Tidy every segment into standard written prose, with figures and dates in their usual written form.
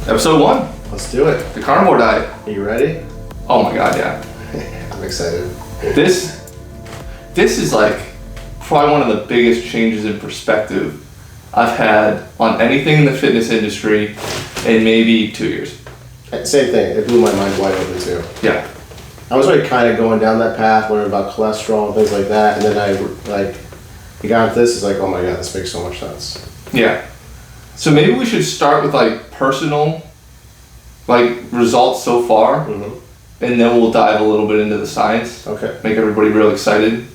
Episode 1. Let's do it. The carnivore diet. Are you ready? Oh my god, yeah. I'm excited. This is like probably one of the biggest changes in perspective I've had on anything in the fitness industry in maybe 2 years. Same thing. It blew my mind wide open too. Yeah. I was already kind of going down that path, learning about cholesterol and things like that, and then I got into this. It's like, oh my god, this makes so much sense. Yeah. So maybe we should start with like personal, like results so far, and then we'll dive a little bit into the science. Okay. Make everybody real excited,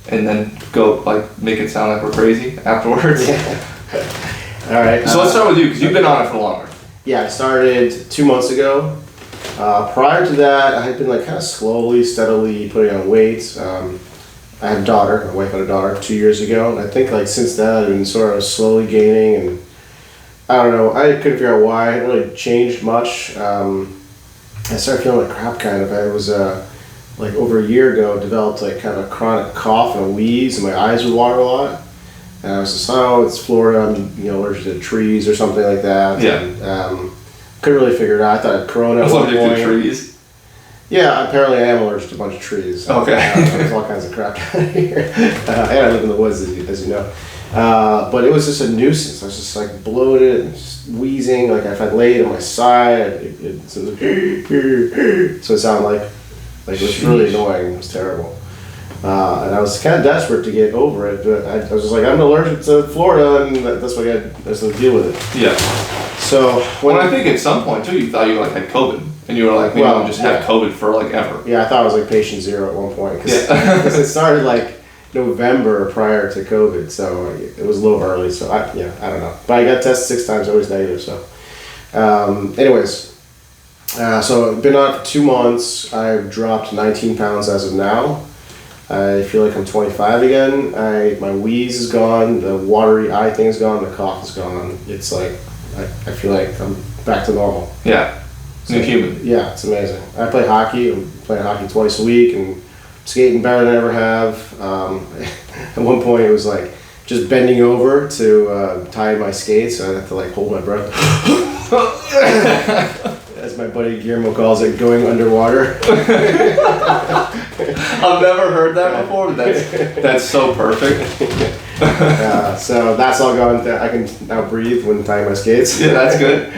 and then go like make it sound like we're crazy afterwards. Yeah. All right. So let's start with you because you've been on it for longer. Yeah, I started 2 months ago. Prior to that, I had been like kind of slowly, steadily putting on weight. I had a daughter. My wife had a daughter 2 years ago, and I think like since then I've been sort of slowly gaining, and I don't know. I couldn't figure out why. I hadn't really changed much. I started feeling like crap kind of. I was like over a year ago developed like kind of a chronic cough and a wheeze, and my eyes would water a lot. And I was just, oh, it's Florida. I'm allergic to trees or something like that. Yeah. And, couldn't really figure it out. I thought I had corona at one point. Allergic to trees? Yeah, apparently I am allergic to a bunch of trees. Okay. There's all kinds of crap down here. And I live in the woods, as you know. But it was just a nuisance. I was just like bloated and just wheezing. Like if I laid on my side, so it sounded like it was really annoying. It was terrible. And I was kind of desperate to get over it, but I was just like, I'm allergic to Florida, and that's what I had to deal with it. Yeah. So when I think at some point too, you thought you like had COVID, and you were like, maybe I'll just have COVID for like ever. Yeah, I thought I was like patient zero at one point because it started like November prior to COVID, so it was a little early. So I don't know, but I got tested 6 times, I was negative. So, so I've been on it for 2 months. I've dropped 19 pounds as of now. I feel like I'm 25 again. My wheeze is gone, the watery eye thing is gone, the cough is gone. It's like, I feel like I'm back to normal. Yeah, new human. Yeah, it's amazing. I play hockey. I'm playing hockey twice a week and skating better than I ever have. At one point it was like just bending over to tie my skates, so I have to like hold my breath. As my buddy Guillermo calls it, going underwater. I've never heard that before, but that's so perfect. So that's all gone. I can now breathe when tying my skates. Yeah, that's good.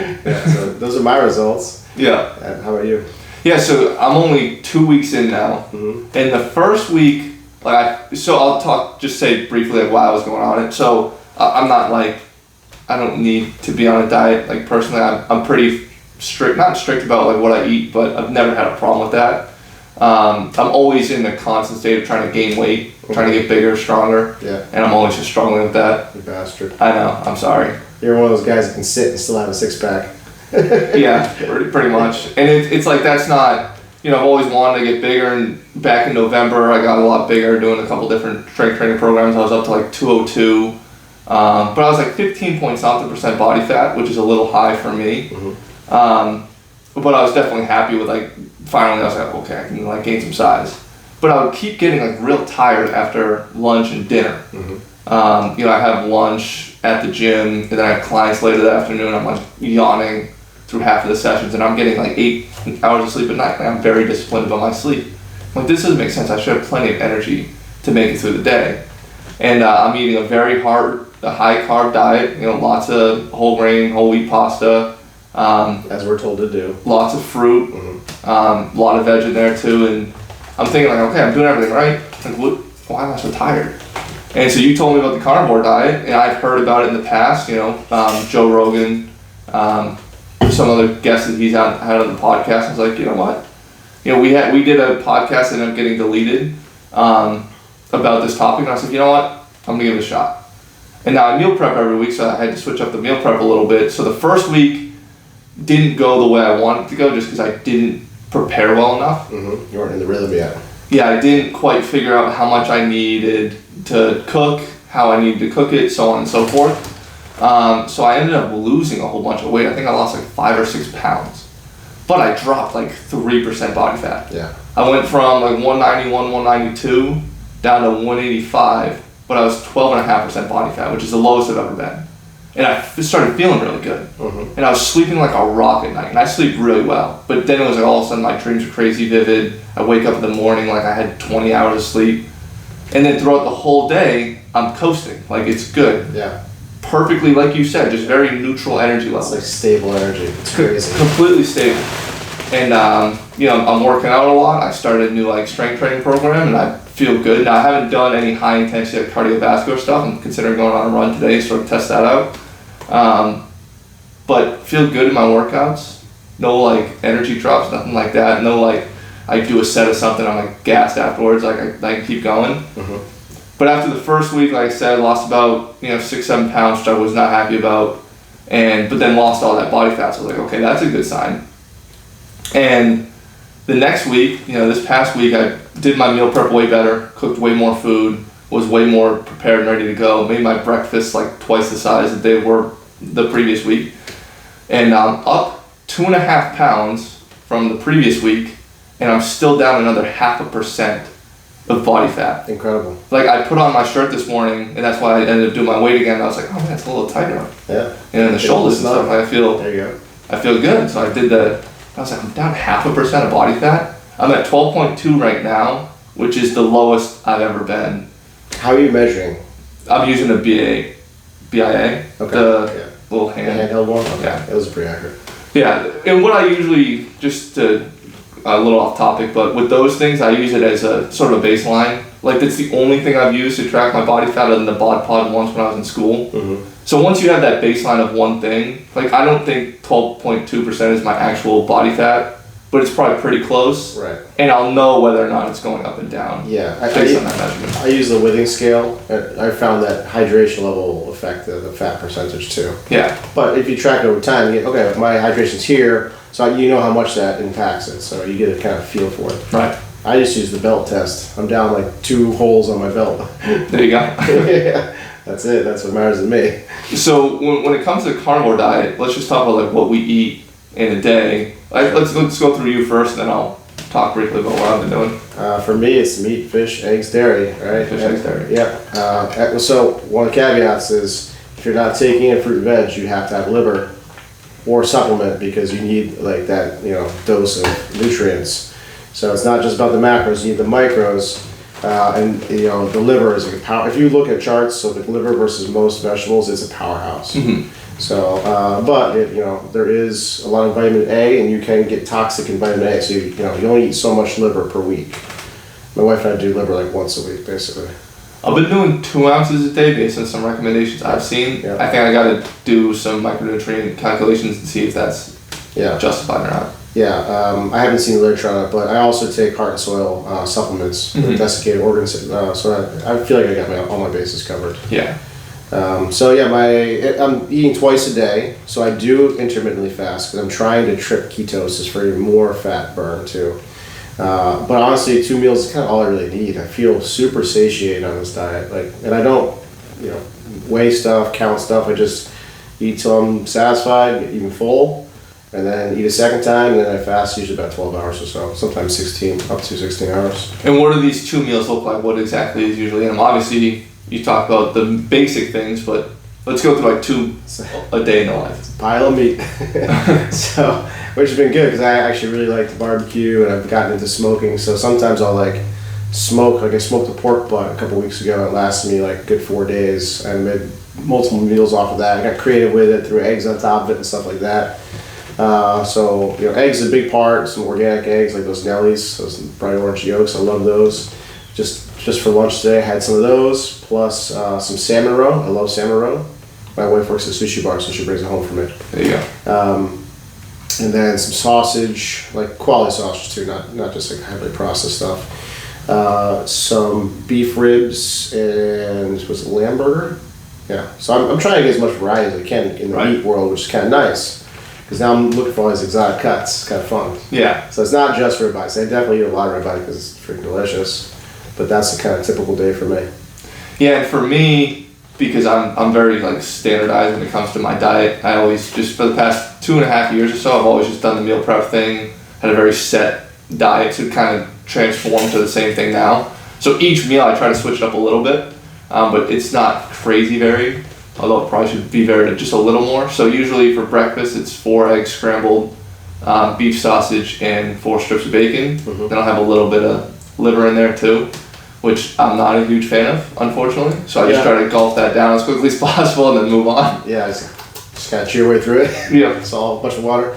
So those are my results. Yeah. How about you? Yeah, so I'm only 2 weeks in now. And the first week, I'll say briefly like why I was going on it. So I'm not like, I don't need to be on a diet. Like personally, I'm pretty strict, not strict about like what I eat, but I've never had a problem with that. I'm always in the constant state of trying to gain weight, trying to get bigger, stronger. Yeah. And I'm always just struggling with that. You bastard. I know, I'm sorry. You're one of those guys that can sit and still have a 6-pack. Yeah, pretty much. And it's like that's not, I've always wanted to get bigger, and back in November I got a lot bigger doing a couple different strength training programs. I was up to like 202, but I was like 15-point-something% body fat, which is a little high for me. But I was definitely happy with like, finally I was like, okay, I can like gain some size. But I would keep getting like real tired after lunch and dinner. I have lunch at the gym, and then I have clients later that afternoon. I'm like yawning through half of the sessions, and I'm getting like 8 hours of sleep at night. And I'm very disciplined about my sleep. Like, this doesn't make sense. I should have plenty of energy to make it through the day. And I'm eating a high carb diet. Lots of whole grain, whole wheat pasta. As we're told to do. Lots of fruit. A lot of veg in there too. And I'm thinking like, okay, I'm doing everything right. Like, why am I so tired? And so you told me about the carnivore diet, and I've heard about it in the past. Joe Rogan, some other guests that he's had on the podcast. I was like, you know what? We did a podcast that ended up getting deleted about this topic, and I was like, you know what? I'm gonna give it a shot. And now I meal prep every week, so I had to switch up the meal prep a little bit. So the first week didn't go the way I wanted it to go, just because I didn't prepare well enough. You weren't in the rhythm yet. Yeah, I didn't quite figure out how much I needed to cook, how I needed to cook it, so on and so forth. So I ended up losing a whole bunch of weight. I think I lost like 5 or 6 pounds. But I dropped like 3% body fat. Yeah. I went from like 191, 192 down to 185, but I was 12.5% body fat, which is the lowest I've ever been. and I started feeling really good. And I was sleeping like a rock at night, and I sleep really well. But then it was like all of a sudden my dreams were crazy vivid. I wake up in the morning like I had 20 hours of sleep, and then throughout the whole day I'm coasting, like it's good. Yeah. Perfectly, like you said, just very neutral energy level. It's like stable energy. It's crazy. Completely stable. And I'm working out a lot. I started a new like strength training program, and I feel good. Now I haven't done any high intensity like, cardiovascular stuff. I'm considering going on a run today, sort of test that out. But feel good in my workouts. No like energy drops, nothing like that. No like I do a set of something, I'm like gassed afterwards. Like I keep going. But after the first week, like I said, I lost about 6-7 pounds, which I was not happy about, but then lost all that body fat. So I was like, okay, that's a good sign. And the next week, this past week, I did my meal prep way better, cooked way more food, was way more prepared and ready to go, made my breakfast like twice the size that they were the previous week. And I'm up 2.5 pounds from the previous week, and I'm still down another 0.5% of body fat. Incredible. Like I put on my shirt this morning, and that's why I ended up doing my weight again. I was like, oh man, it's a little tighter. Yeah. And the shoulders and stuff, there you go. I feel good. So I did I was like, I'm down 0.5% of body fat. I'm at 12.2 right now, which is the lowest I've ever been. How are you measuring? I'm using a BIA. Okay. The little hand. The handheld one? Okay. Yeah. It was pretty accurate. Yeah, and what I usually, just to, a little off topic, but with those things, I use it as a sort of a baseline. Like that's the only thing I've used to track my body fat other than the bod pod once when I was in school. So once you have that baseline of one thing, like I don't think 12.2% is my actual body fat, but it's probably pretty close. Right. And I'll know whether or not it's going up and down. Yeah. Based on that measurement. I use the Withing scale. I found that hydration level will affect the fat percentage too. Yeah. But if you track it over time, you get, okay, my hydration's here, so you know how much that impacts it. So you get a kind of feel for it. Right. I just use the belt test. I'm down like 2 holes on my belt. There you go. Yeah, that's it. That's what matters to me. So when it comes to the carnivore diet, let's just talk about like what we eat in a day. Let's go through you first, and then I'll talk briefly about what I've been doing. For me, it's meat, fish, eggs, dairy, right? Fish, eggs, dairy. Yeah. So one of the caveats is if you're not taking in fruit and veg, you have to have liver or supplement because you need like that dose of nutrients. So it's not just about the macros; you need the micros, and the liver is like a power. If you look at charts, so the liver versus most vegetables, it's a powerhouse. So, but there is a lot of vitamin A, and you can get toxic in vitamin A. So you only eat so much liver per week. My wife and I do liver like once a week, basically. I've been doing 2 ounces a day based on some recommendations I've seen. Yeah. I think I got to do some micronutrient calculations and see if that's justified or not. Yeah, I haven't seen the literature on it, but I also take heart and soil supplements, desiccated organs, so I feel like I got all my bases covered. Yeah. I'm eating twice a day, so I do intermittently fast because I'm trying to trip ketosis for even more fat burn too. But honestly, 2 meals is kind of all I really need. I feel super satiated on this diet, and I don't, weigh stuff, count stuff. I just eat till I'm satisfied, get even full, and then eat a second time, and then I fast usually about 12 hours or so, sometimes up to 16 hours. And what do these 2 meals look like? What exactly is usually in them? Obviously, you talk about the basic things, but let's go through like 2 a day in the life. Pile of meat. So, which has been good because I actually really like to barbecue and I've gotten into smoking. So sometimes I'll like smoke, like I smoked a pork butt a couple weeks ago. It lasted me like a good 4 days and made multiple meals off of that. I got creative with it, threw eggs on top of it and stuff like that. So eggs is a big part. Some organic eggs like those Nellies, those bright orange yolks. I love those. Just for lunch today, I had some of those, plus some salmon roe. I love salmon roe. My wife works at a sushi bar, so she brings it home for me. There you go. And then some sausage, like quality sausage too, not just like heavily processed stuff. Some beef ribs and was it lamb burger? Yeah. So I'm trying to get as much variety as I can in the meat world, which is kind of nice. Because now I'm looking for all these exotic cuts. It's kind of fun. Yeah. So it's not just ribeyes. I definitely eat a lot of ribeye because it's freaking delicious. But that's the kind of typical day for me. Yeah, and for me, because I'm very like standardized when it comes to my diet, I always just for the past 2.5 years or so, I've always just done the meal prep thing, had a very set diet to kind of transform to the same thing now. So each meal I try to switch it up a little bit, but it's not crazy varied. although it probably should be varied just a little more. So usually for breakfast, it's 4 eggs scrambled, beef sausage, and 4 strips of bacon. Mm-hmm. Then I'll have a little bit of liver in there too, which I'm not a huge fan of, unfortunately. So I just try to gulp that down as quickly as possible and then move on. Yeah, just kind of chew your way through it. Yeah. It's all a bunch of water.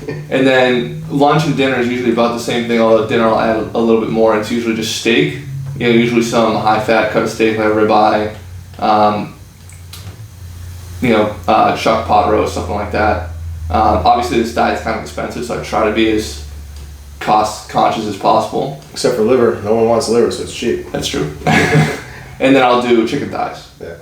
And then lunch and dinner is usually about the same thing, although dinner I'll add a little bit more. It's usually just steak. Usually some high-fat cut of steak, like ribeye, chuck pot roast, something like that. Obviously, this diet's kind of expensive, so I try to be as cost-conscious as possible. Except for liver. No one wants liver, so it's cheap. That's true. And then I'll do chicken thighs. Yeah.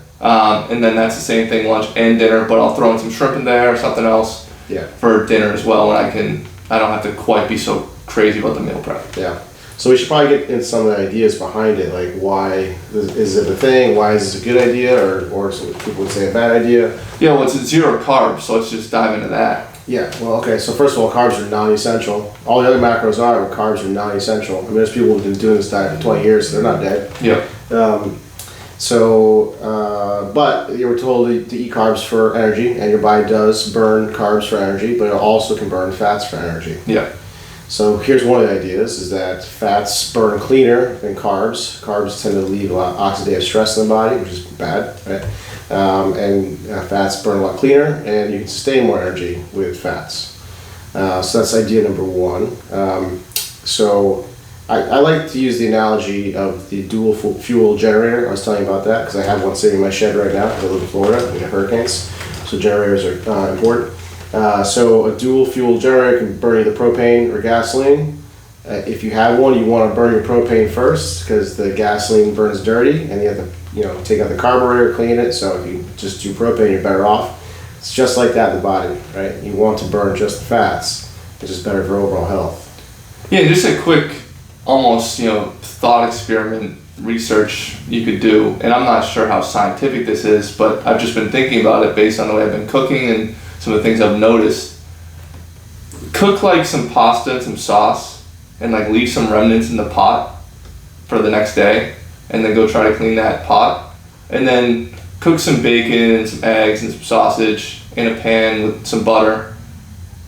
And then that's the same thing, lunch and dinner, but I'll throw in some shrimp in there or something else for dinner as well, and I don't have to quite be so crazy about the meal prep. Yeah. So we should probably get into some of the ideas behind it, like why is it a thing? Why is this a good idea, or some people would say a bad idea? Yeah, well, it's 0 carbs, so let's just dive into that. Yeah, well, okay, so first of all, carbs are non-essential. All the other macros are, but carbs are non-essential. I mean, there's people who've been doing this diet for 20 years, so they're not dead. Yeah. But you were told to eat carbs for energy, and your body does burn carbs for energy, but it also can burn fats for energy. Yeah. So here's one of the ideas, is that fats burn cleaner than carbs. Carbs tend to leave a lot of oxidative stress in the body, which is bad, right? Fats burn a lot cleaner, and you can sustain more energy with fats. So that's idea number one. I like to use the analogy of the dual fuel generator. I was telling you about that because I have one sitting in my shed right now. I live in Florida, we get hurricanes, so generators are important. So a dual fuel generator can burn either propane or gasoline. If you have one, you want to burn your propane first because the gasoline burns dirty, and you have to take out the carburetor, clean it. So if you just do propane, you're better off. It's just like that in the body, right? You want to burn just the fats. It's just better for overall health. Yeah, just a quick, almost thought experiment research you could do, and I'm not sure how scientific this is, but I've just been thinking about it based on the way I've been cooking and some of the things I've noticed. Cook like some pasta and some sauce and like leave some remnants in the pot for the next day, and then go try to clean that pot, and then cook some bacon and some eggs and some sausage in a pan with some butter,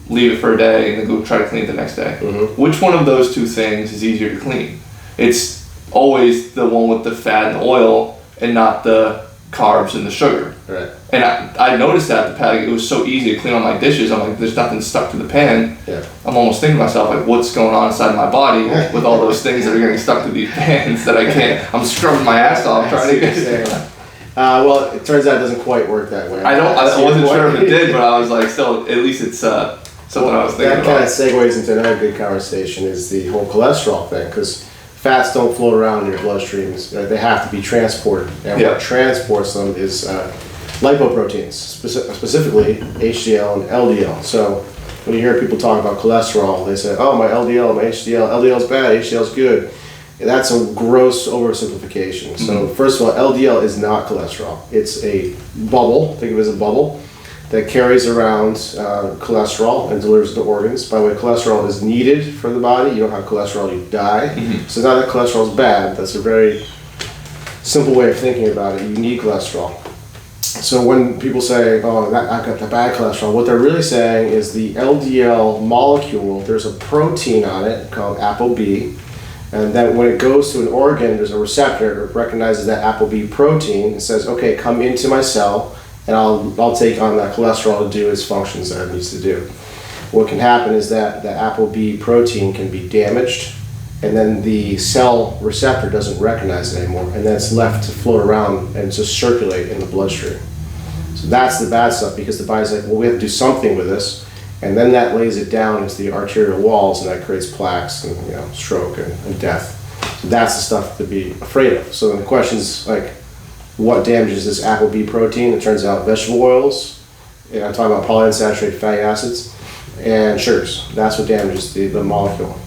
leave it for a day, and then go try to clean it the next day. Mm-hmm. Which one of those two things is easier to clean? It's always the one with the fat and the oil, and not the carbs and the sugar. Right. And I noticed that it was so easy to clean all my dishes. I'm like, there's nothing stuck to the pan. Yeah. I'm almost thinking to myself, like, what's going on inside my body with all those things that are getting stuck to these pans that I can't. I'm scrubbing my ass off trying to get. Well, it turns out it doesn't quite work that way. I wasn't sure if it did, but I was like, still, at least it's something I was thinking that about. kind of segues into another good conversation, is the whole cholesterol thing, because fats don't float around in your bloodstreams. They have to be transported, and what transports them is lipoproteins, specifically HDL and LDL. So when you hear people talk about cholesterol, they say, oh, my LDL, my HDL, LDL's bad, HDL's good. And that's a gross oversimplification. So first of all, LDL is not cholesterol. It's a bubble, think of it as a bubble, that carries around cholesterol and delivers it to organs. By the way, cholesterol is needed for the body. You don't have cholesterol, you die. So it's not that cholesterol is bad. That's a very simple way of thinking about it. You need cholesterol. So when people say, oh, I've got the bad cholesterol, what they're really saying is the LDL molecule, there's a protein on it called ApoB, and that when it goes to an organ, there's a receptor that recognizes that ApoB protein and says, okay, come into my cell, and I'll take on that cholesterol to do its functions that it needs to do. What can happen is that the ApoB protein can be damaged, and then the cell receptor doesn't recognize it anymore, and then it's left to float around and just circulate in the bloodstream. So that's the bad stuff, because the body's like, well, we have to do something with this, and then that lays it down into the arterial walls, and that creates plaques and stroke and death. So that's the stuff to be afraid of. So then the question is like, what damages this ApoB protein? It turns out vegetable oils, and I'm talking about polyunsaturated fatty acids, and sugars. That's what damages the molecule.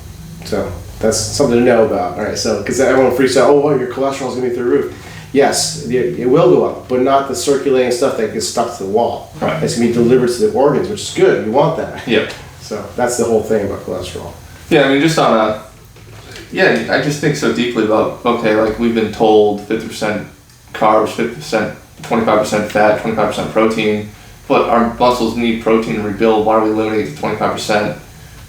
So that's something to know about. All right, so because everyone freaks out, oh, well, your cholesterol's gonna be through the roof. Yes, it will go up, but not the circulating stuff that gets stuck to the wall. Right. It's gonna be delivered to the organs, which is good. We want that. Yep. So that's the whole thing about cholesterol. Yeah, I mean, just on I just think so deeply about, okay, like we've been told 50% carbs, 50% 25% fat, 25% protein. But our muscles need protein to rebuild. Why are we limiting it to 25%?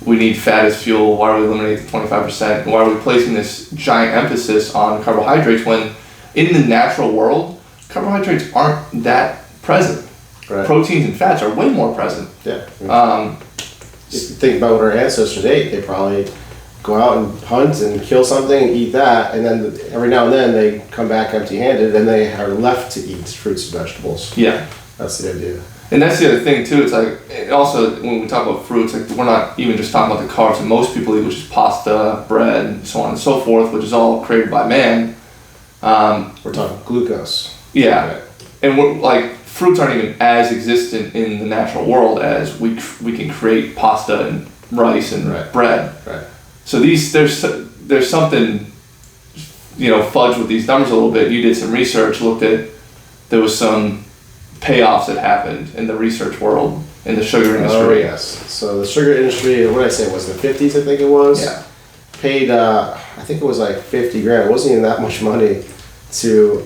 We need fat as fuel. Why are we limiting it to 25%? Why are we placing this giant emphasis on carbohydrates when in the natural world, carbohydrates aren't that present? Right. Proteins and fats are way more present. Yeah. If you think about what our ancestors ate, they probably go out and hunt and kill something and eat that, and then every now and then they come back empty-handed and they are left to eat fruits and vegetables. Yeah. That's the idea. And that's the other thing too, it's like, and also when we talk about fruits, like we're not even just talking about the carbs that most people eat, which is pasta, bread, and so on and so forth, which is all created by man. We're talking glucose. Yeah. Right. And we're like, fruits aren't even as existent in the natural world as we can create pasta and rice and bread. Right. So there's something, fudge with these numbers a little bit. You did some research, looked at, there was some payoffs that happened in the research world, in the sugar industry. Oh, yes. So the sugar industry, what did I say, it was the 50s, I think it was? Yeah. Paid, I think it was like 50 grand. It wasn't even that much money to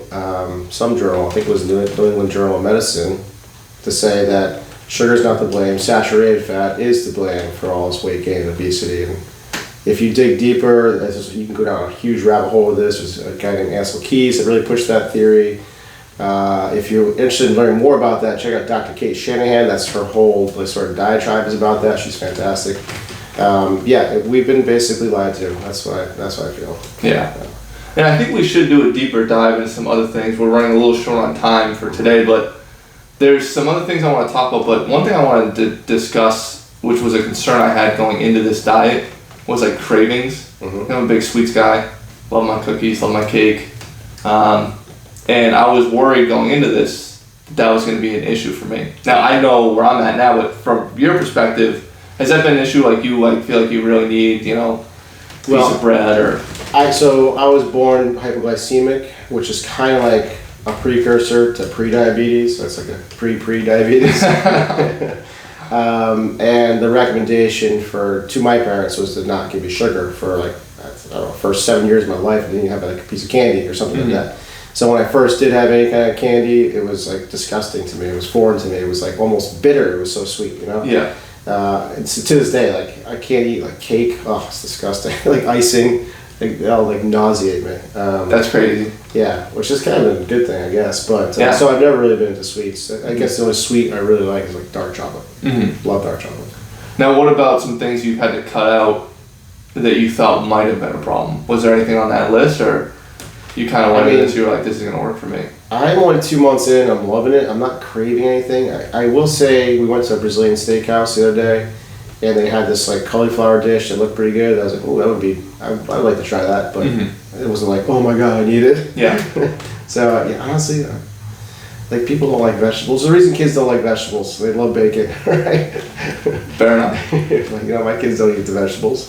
some journal, I think it was New England Journal of Medicine, to say that sugar is not to blame, saturated fat is to blame for all this weight gain and obesity. And if you dig deeper, you can go down a huge rabbit hole with this. There's a guy named Ansel Keys that really pushed that theory. If you're interested in learning more about that, check out Dr. Kate Shanahan. That's her whole sort of diatribe is about that. She's fantastic. We've been basically lied to. That's what I feel. Yeah. And I think we should do a deeper dive into some other things. We're running a little short on time for today, but there's some other things I want to talk about. But one thing I wanted to discuss, which was a concern I had going into this diet, was like cravings. Mm-hmm. I'm a big sweets guy. Love my cookies, love my cake. And I was worried going into this that was going to be an issue for me. Now I know where I'm at now, but from your perspective, has that been an issue? Like you feel like you really need, piece of bread or? I was born hypoglycemic, which is kind of like a precursor to pre-diabetes. So it's like a pre-diabetes. And the recommendation to my parents was to not give me sugar for first 7 years of my life. I didn't have a piece of candy or something like that. So when I first did have any kind of candy, it was like disgusting to me. It was foreign to me. It was like almost bitter. It was so sweet, Yeah. And so to this day, like I can't eat like cake. Oh, it's disgusting. Like icing, that'll like nauseate me. That's crazy. Yeah, which is kind of a good thing, I guess. But so I've never really been into sweets. I guess the only sweet I really like is like dark chocolate. Mm-hmm. Love dark chocolate. Now, what about some things you've had to cut out that you thought might have been a problem? Was there anything on that list, or you kind of went into this, you were like, this is going to work for me? I'm only 2 months in. I'm loving it. I'm not craving anything. I will say we went to a Brazilian steakhouse the other day, and they had this like cauliflower dish that looked pretty good. I was like, oh, I'd like to try that, but it wasn't like, oh my god, I need it. Yeah. So honestly, like people don't like vegetables. The reason kids don't like vegetables, they love bacon, right? Fair enough. Like, my kids don't eat the vegetables.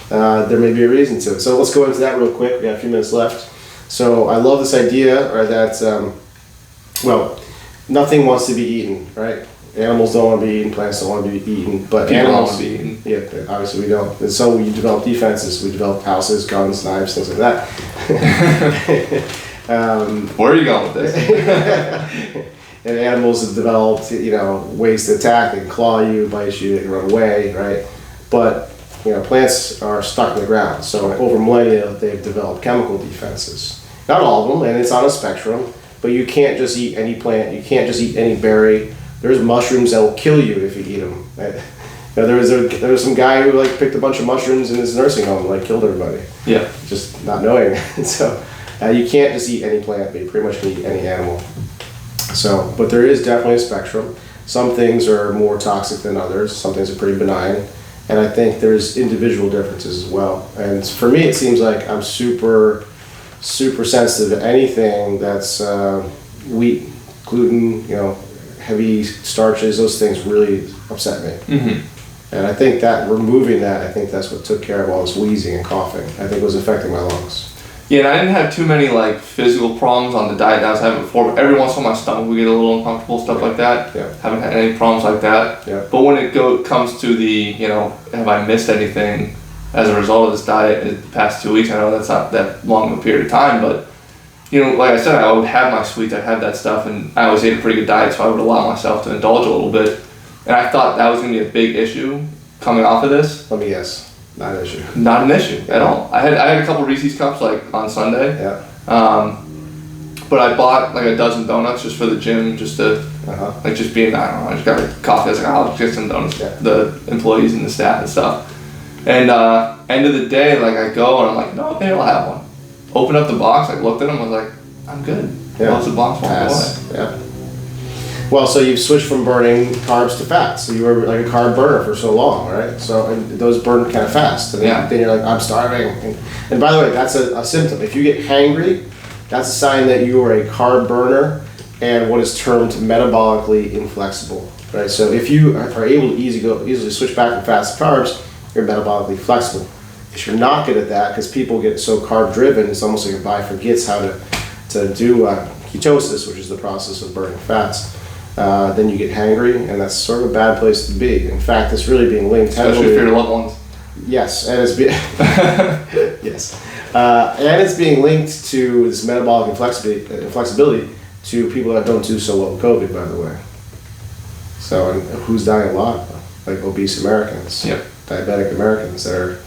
There may be a reason to it. So let's go into that real quick. We got a few minutes left. So I love this idea, that nothing wants to be eaten, right? Animals don't want to be eaten, plants don't want to be eaten, but people animals don't want to be eaten. Yeah, obviously we don't. And so we develop defenses. We develop houses, guns, knives, things like that. Where are you going with this? And animals have developed, ways to attack. They can claw you, bite you, they can run away, right? But plants are stuck in the ground. So over millennia, they've developed chemical defenses. Not all of them, and it's on a spectrum. But you can't just eat any plant. You can't just eat any berry. There's mushrooms that will kill you if you eat them. There was some guy who picked a bunch of mushrooms in his nursing home and killed everybody. Yeah. Just not knowing. So you can't just eat any plant, but you pretty much can eat any animal. So, but there is definitely a spectrum. Some things are more toxic than others. Some things are pretty benign. And I think there's individual differences as well. And for me, it seems like I'm super, super sensitive to anything that's wheat, gluten, heavy starches. Those things really upset me. Mm-hmm. And I think that removing that, I think that's what took care of all this wheezing and coughing. I think it was affecting my lungs. Yeah, and I didn't have too many physical problems on the diet that I was having before, but every once in a while my stomach would get a little uncomfortable, stuff like that. Yeah. Haven't had any problems like that. Yeah. But when it comes to the, have I missed anything as a result of this diet in the past 2 weeks? I know that's not that long of a period of time, but, like I said, I would have my sweets, I'd have that stuff, and I always ate a pretty good diet, so I would allow myself to indulge a little bit. And I thought that was going to be a big issue coming off of this. Let me guess. Not an issue. Not an issue at all. I had a couple Reese's cups like on Sunday. Yeah. But I bought like a dozen donuts just for the gym, just to like just being, I don't know, I just got a coffee. I was like, I'll just get some donuts. Yeah. The employees and the staff and stuff. And end of the day, like I go and I'm like, no, maybe I'll have one. Open up the box, I looked at them, I was like, I'm good. Yeah. Close the box, walk away. Yeah. Well, so you've switched from burning carbs to fats. So you were like a carb burner for so long, right? So and those burn kind of fast. And then you're like, I'm starving. And by the way, that's a symptom. If you get hangry, that's a sign that you are a carb burner and what is termed metabolically inflexible, right? So if you are able to easily switch back from fats to carbs, you're metabolically flexible. If you're not good at that, because people get so carb driven, it's almost like your body forgets how to do ketosis, which is the process of burning fats. Then you get hangry, and that's sort of a bad place to be. In fact, it's really being linked heavily. Especially for your loved ones. Yes, and it's and it's being linked to this metabolic inflexibility to people that don't do so well with COVID, by the way. So, and who's dying a lot? Like obese Americans, diabetic Americans that are,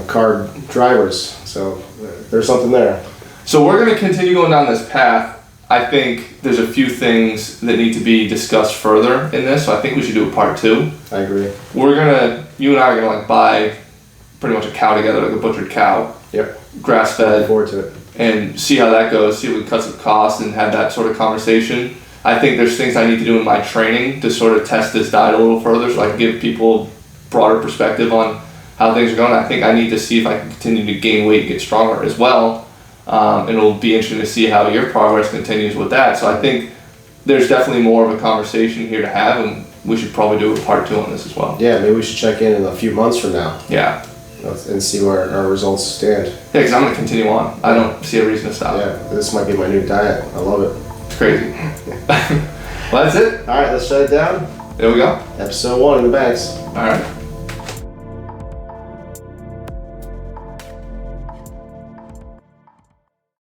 carb drivers. So there's something there. So we're going to continue going down this path. I think there's a few things that need to be discussed further in this, so I think we should do a part 2. I agree. You and I are gonna like buy pretty much a cow together, like a butchered cow. Yep. Grass fed. Looking forward to it. And see how that goes, see if we can cut some costs and have that sort of conversation. I think there's things I need to do in my training to sort of test this diet a little further so I can give people a broader perspective on how things are going. I think I need to see if I can continue to gain weight and get stronger as well. And it'll be interesting to see how your progress continues with that. So I think there's definitely more of a conversation here to have, and we should probably do a part 2 on this as well. Yeah, maybe we should check in a few months from now. Yeah. And see where our results stand. Yeah, because I'm going to continue on. I don't see a reason to stop. Yeah, this might be my new diet. I love it. It's crazy. Well, that's it. All right, let's shut it down. There we go. Episode 1 in the bags. All right.